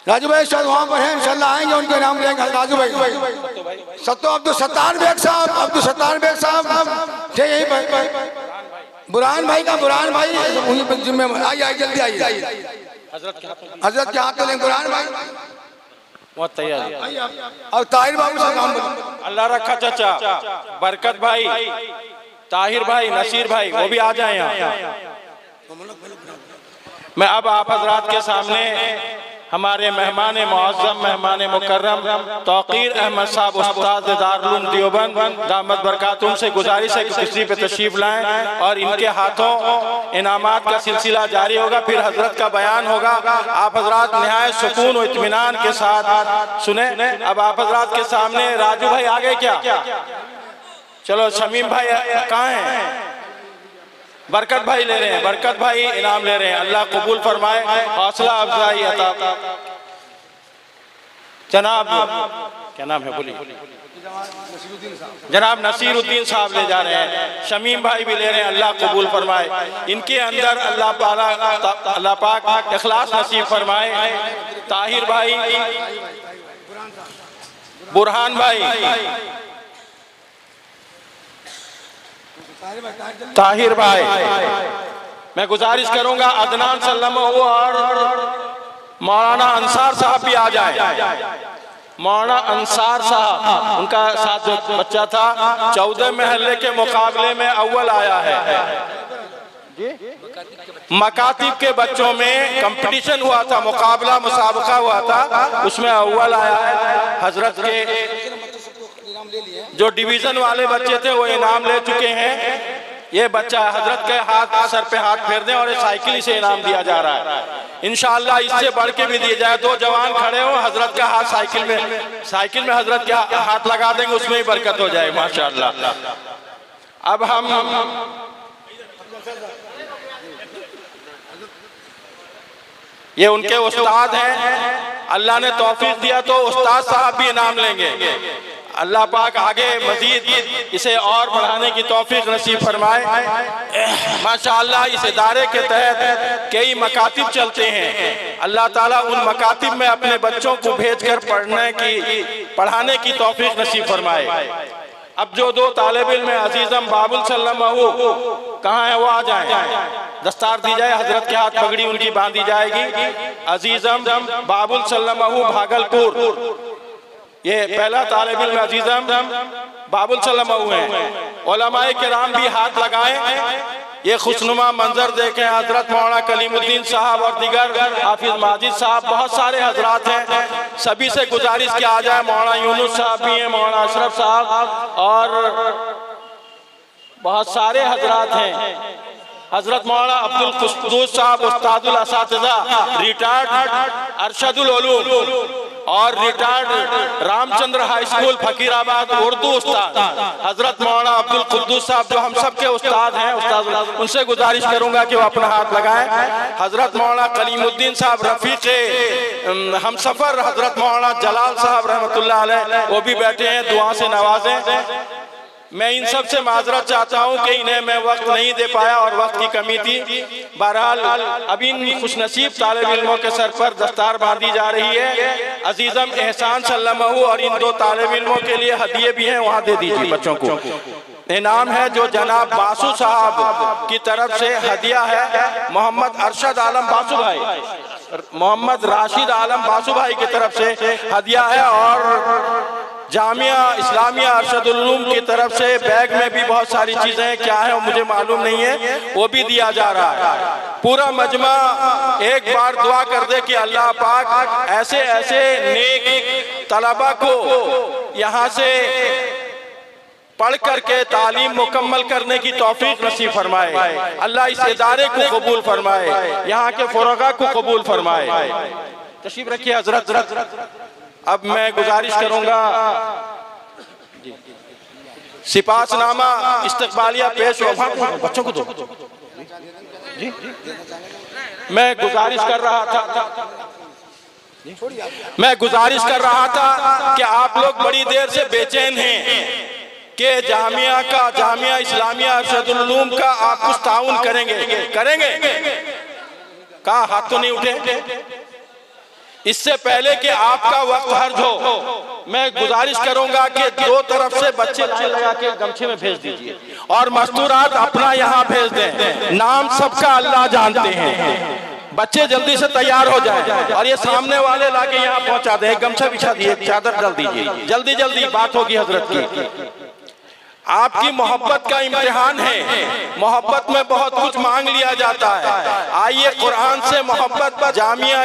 राजू भाई शायद वहाँ पर हैं, इंशाल्लाह आएंगे, उनके नाम लेंगे। राजू भाई, सत्तो अब्दुल सत्तार बेग साहब, अब्दुल सत्तार बेग साहब थे यहीं पर। बुरहान भाई का, बुरहान भाई वहीं पर जिम्मे, आइए जल्दी आइए। हजरत के हाथ में लेंगे बुरहान भाई, बहुत तैयार। और ताहिर बाबू से काम बोलो। अल्लाह रखा चाचा, बरकत भाई, ताहिर भाई, नसीर भाई, वो भी आ जाए यहाँ। मैं अब आप हजरात के सामने हमारे मेहमान मुअज़्ज़म, मेहमान मुकर्रम तौक़ीर अहमद साहब उस्ताद दारुल उलूम देवबंद दामत बरकातुहुम से गुजारिश है कि किसी पे तशरीफ लाएं और इनके हाथों इनामात का सिलसिला जारी होगा। फिर हजरत का बयान होगा। आप हजरात निहायत सुकून और इत्मीनान के साथ सुने। अब आप हजरात के सामने राजू भाई आ गए क्या? चलो शमीम भाई कहाँ हैं? बरकत भाई ले रहे हैं, बरकत भाई इनाम ले रहे हैं। अल्लाह कबूल फरमाए, हौसला अफजाई अता। जनाब क्या नाम है बोलिए? जनाब नसीरुद्दीन साहब ले जा रहे हैं। शमीम भाई भी ले रहे हैं, अल्लाह कबूल फरमाए। इनके अंदर अल्लाह पाक इखलास नसीब फरमाए। ताहिर भाई, बुरहान भाई, ताहिर भाई, मैं गुजारिश करूंगा अदनान सल्लल्लाहु और मौलाना अंसार साहब भी आ जाए। मौलाना अंसार साहब, उनका साथ जो बच्चा था 14 महल्ले के मुकाबले में अव्वल आया है। मकातिब के बच्चों में कंपटीशन हुआ था, मुकाबला मुसाबका हुआ था, उसमें अव्वल आया है। हजरत के जो डिवीजन वाले बच्चे थे वो इनाम ले चुके हैं। ये बच्चा हजरत के हाथ सर पे हाथ फेर दें और ये साइकिल से इनाम दिया जा रहा है। इंशाअल्लाह इससे बढ़ के भी दिए जाए। दो जवान खड़े हो, हजरत का हाथ साइकिल में हजरत के हाथ लगा देंगे, उसमें ही बरकत हो जाए माशाअल्लाह। अब हम ये उनके उस्ताद हैं, अल्लाह ने तौफीक दिया तो उस्ताद साहब भी इनाम लेंगे। अल्लाह पाक आगे मजीद इसे और बढ़ाने की तौफीक नसीब फरमाए। माशाअल्लाह इस इदारे के तहत कई मकातिब चलते हैं। अल्लाह ताला उन मकातिब में अपने बच्चों को भेजकर पढ़ाने की तौफीक नसीब फरमाए। अब जो दो तालिब इल्म अजीजम बाबुल सल्लल्लाहु कहाँ है वो आ जाए, दस्तार दी जाए, हजरत के हाथ पगड़ी उनकी बांधी जाएगी। अजीजम बाबुल सल्लल्लाहु भागलपुर, ये पहला तालिब इल्म अजीजम बाबुल सल्लल्लाहु हैं। उलमाए किराम भी हाथ लगाए। ये खुशनुमा मंजर देखें, हजरत मौलाना कलीमुद्दीन साहब और दिगर हाफिज माजिद साहब, बहुत सारे हजरात हैं। सभी से गुजारिश किया आ जाए। मौलाना यूनुस साहब भी हैं, मौलाना अशरफ साहब और बहुत सारे हजरात हैं। हजरत मौलाना अब्दुल कुद्दूस साहब उस्तादुल असातिज़ा, रिटायर्ड अरशदुल उलूम और retired Ramchandra high school Fakirabad Urdu उस्ताद, हजरत मौलाना अब्दुल कुद्दूस साहब जो हम सब के उस्ताद हैं, उनसे गुजारिश करूंगा कि वो अपना हाथ लगाएं। हजरत मौलाना कलीमुद्दीन साहब रफीक हम सफर, हजरत मौलाना जलाल साहब रहमतुल्लाह अलैह, वो भी बैठे हैं, दुआ से नवाजें। मैं इन सब से माजरत चाहता हूँ कि इन्हें मैं वक्त नहीं दे पाया और वक्त की कमी थी। बहरहाल अभी इन खुशनसीब तालिब इल्मों के सर पर दस्तार बांधी जा रही है। अजीजम एहसान सल्लल्लाहु और इन दो तालिब इल्मों के लिए हदिये भी हैं, वहाँ दे दीजिए बच्चों को। इनाम है जो जनाब बासु साहब की तरफ से हदिया है, मोहम्मद अरशद आलम बासु भाई, मोहम्मद राशिद आलम बासु भाई की तरफ से हदिया है। और जामिया इस्लामिया अरशदुल उलूम की तरफ से बैग में भी बहुत सारी चीजें हैं, क्या है वो मुझे मालूम नहीं है, वो भी दिया जा रहा है। पूरा मजमा एक बार दुआ कर दे कि अल्लाह पाक ऐसे ऐसे नेक तलबा को यहाँ से पढ़ करके तालीम मुकम्मल करने की तौफीक नसीब फरमाए। अल्लाह इस इदारे को कबूल फरमाए, यहाँ के फुरगा को कबूल फरमाए। तशरीफ रखिए हजरत। अब मैं गुजारिश करूंगा सिपासनामा इस्तकबालिया पेश हो, बच्चों को दो जी। मैं गुजारिश कर रहा था कि आप लोग बड़ी देर से बेचैन हैं कि जामिया इस्लामिया अरशदुल उलूम का आप कुछ ताउन करेंगे। कहा हाथ तो नहीं उठे। इससे पहले कि आपका वक्त हर्ज हो, मैं गुजारिश करूंगा कि दो तरफ से बच्चे लाइन लगा के गमछे में भेज दीजिए और मस्तूरात अपना यहाँ भेज दें। नाम सबका अल्लाह जानते हैं। बच्चे जल्दी से तैयार हो जाए और ये सामने वाले लाके यहाँ पहुंचा दें। गमछा बिछा दिए, चादर डाल दीजिए, जल्दी जल्दी बात होगी हजरत की। आपकी मोहब्बत का इम्तिहान है, मोहब्बत में बहुत कुछ मांग लिया जाता है। आइए कुरान से मोहब्बत, जामिया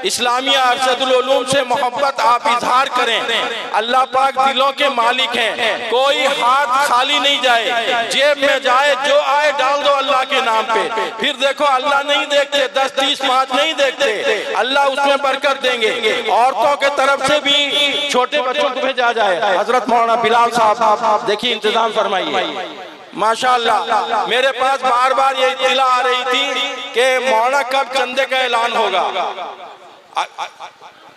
इस्लामिया अरशदुल उलूम से मोहब्बत आप इजहार करें। अल्लाह पाक दिलों के मालिक हैं, कोई हाथ खाली नहीं जाए, जेब में जाए जो आए डाल दो अल्लाह के नाम पे। फिर देखो अल्लाह नहीं देखते, 10, 30, 5 नहीं देखते, अल्लाह उसमें बरकत देंगे। औरतों के तरफ से भी छोटे बच्चों को भेजा जाए। हजरत मौलाना बिलाल साहब देखिए इंतजाम फरमाइए। माशाअल्लाह मेरे पास बार बार ये इत्तिला आ रही थी कि मौलाना कब चंदे का ऐलान होगा,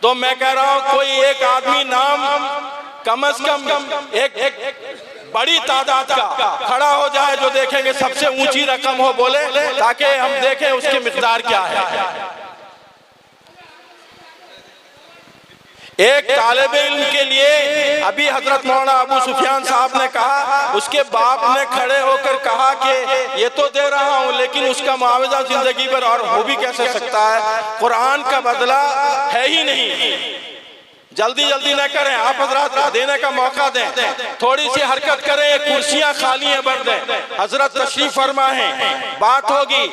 तो मैं कह रहा हूं कोई एक आदमी नाम कम से कम एक बड़ी तादाद का खड़ा हो जाए जो देखेंगे सबसे ऊंची रकम हो बोले, ताकि हम देखें उसकी मिकदार क्या है। एक तालिब इल्म के लिए अभी हजरत मौलाना अबू सुफियान साहब ने कहा, उसके बाप ने खड़े होकर कहा कि ये तो दे रहा हूं लेकिन उसका मुआवजा जिंदगी भर और हो भी कैसे सकता है, कुरान का बदला है ही नहीं। जल्दी जल्दी न करें, आप हजरत देने का मौका दें, थोड़ी सी हरकत करें, कुर्सियां खाली हैं भर दें। हजरत तशरीफ फरमा है, बात होगी।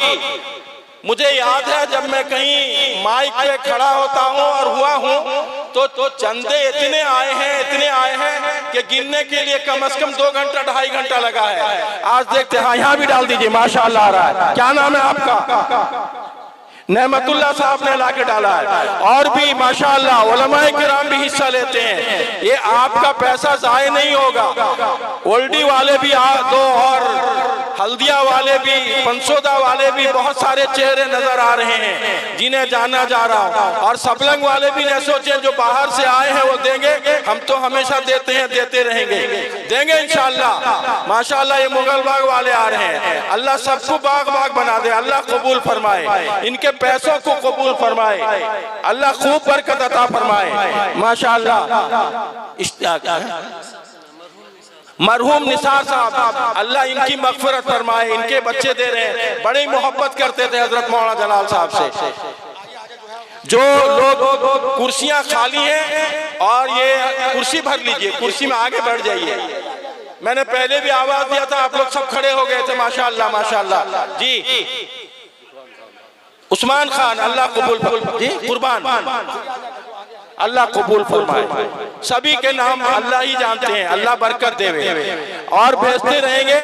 मुझे याद है जब मैं कहीं माइक पे खड़ा होता हूँ और हुआ हूँ तो चंदे इतने आए हैं कि गिनने के लिए कम से कम 2 घंटा 2.5 घंटा लगा है। आज देखते हैं, हाँ यहाँ भी डाल दीजिए, माशाअल्लाह आ रहा है। क्या नाम है आपका? नेमतुल्लाह साहब ने लाके डाला है। और भी माशाअल्लाह उलमाए किराम भी हिस्सा लेते हैं। ये आपका पैसा जाए नहीं होगा। ओल्डी वाले भी दो और हल्दिया वाले भी, पंसोदा वाले भी, बहुत सारे चेहरे नजर आ रहे हैं जिन्हें जाना जा रहा हूँ। और सबलंग वाले भी न सोचे जो बाहर से आए हैं वो देंगे, हम तो हमेशा देते हैं, देते रहेंगे, देंगे इंशाअल्लाह। माशाअल्लाह ये मुगल बाग वाले आ रहे हैं। अल्लाह सबको बाग बाग बना दे, अल्लाह कबूल फरमाए, इनके पैसों को कबूल फरमाए, अल्लाह खूब बरकत अता फरमाए। माशाअल्लाह मरहूम निसार साहब, अल्लाह इनकी मगफिरत फरमाए, इनके बच्चे दे रहे हैं। बड़ी मोहब्बत करते थे हजरत मौलाना जलाल साहब से। जो लोग कुर्सियां खाली हैं और ये कुर्सी भर लीजिए, कुर्सी में आगे बढ़ जाइए। मैंने पहले भी आवाज दिया था, आप लोग सब खड़े हो गए थे। माशाअल्लाह माशाअल्लाह जी। उस्मान खान, अल्लाह कबूल जी, कुर्बान, अल्लाह कबूल फरमाए। सभी के नाम अल्लाह ही जानते हैं, अल्लाह बरकत देवे और भेजते रहेंगे।